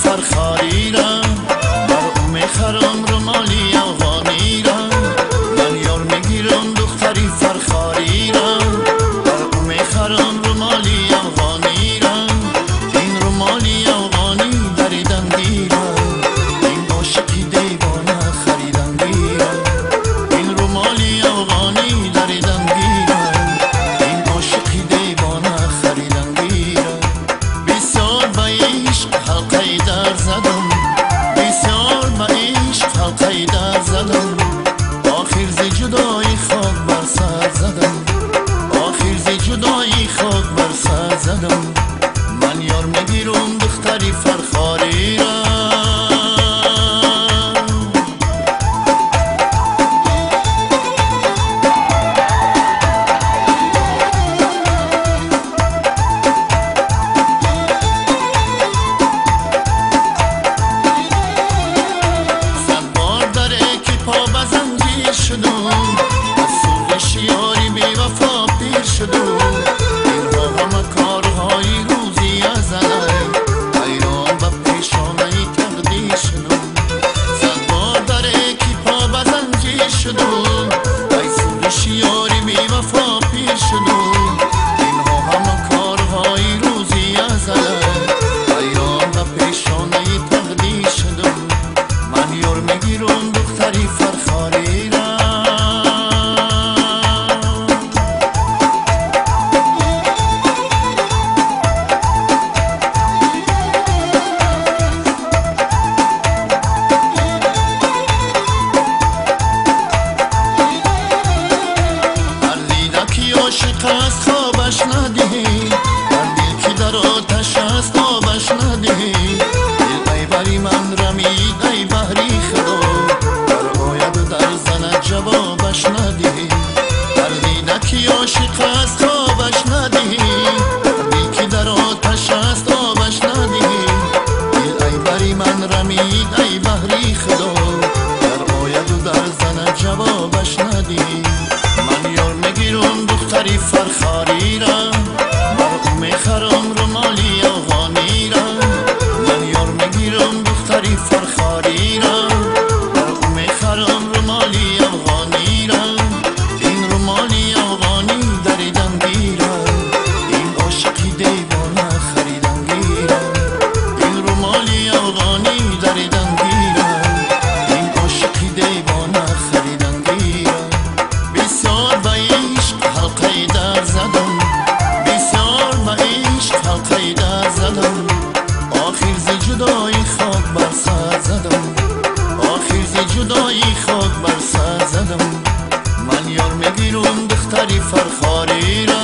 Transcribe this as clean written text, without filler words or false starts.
فرخاری را بر او میخرم رومالی افغانی را من یار میگیرم دختری فرخاری را بر او میخرم رومالی افغانی را این رومالی افغانی دریدن گیرا این عاشقی دیوانه خریدن گیرا این رومالی افغانی دریدن گیرا این عاشقی دیوانه خریدن گیرا بسیار به عشق حلقه در زدم بسیار به عشق حلقه در زدم آخر ز جدایی خاک بر سر زدم آخر ز جدایی خاک بر سر زدم من یار میگیرم دختری فرخاری را شدم از سوزش یاری بی وفا پیر شدم اینها همه کارهای روزی از علی حیران به پیشانه تقدیر شدم صد بار در یکی پا به زنجیر شدم ای سوزش یاری بی وفا پیر شدم اینها همه کارهای روزی از علی حیران به پیشانه تقدیر شدم من یار میگیرم دختری فرخاری را عاشق است خوابش ندهی هر دل که در آتش است آبش ندهی دل ای بری من رمید ای بحری خدا در آید و در زند جوابش ندهی هر دیدکی عاشق است خوابش ندهی هر دل که در آتش است آبش ندهی دل ای بری من رمید ای بحری خدا در آید و در زند جوابش ندهی من یار میگیرم دختری فرخاری را بر او میخرم رومالی افغانی را من یار میگیرم دختری فرخاری را بر او میخرم رومالی افغانی را این رومالی افغانی دریدن گیرا این عاشقی دیوانه خریدن گیرا این رومالی افغانی دریدن گیرا این عاشقی دیوانه خریدن گیرا بسیار به عشق حلقه در زدم بسیار به عشق حلقه در زدم آخر ز جدایی خاک بر سر زدم آخر ز جدایی خاک بر سر زدم من یار میگیرم دختری فرخاری را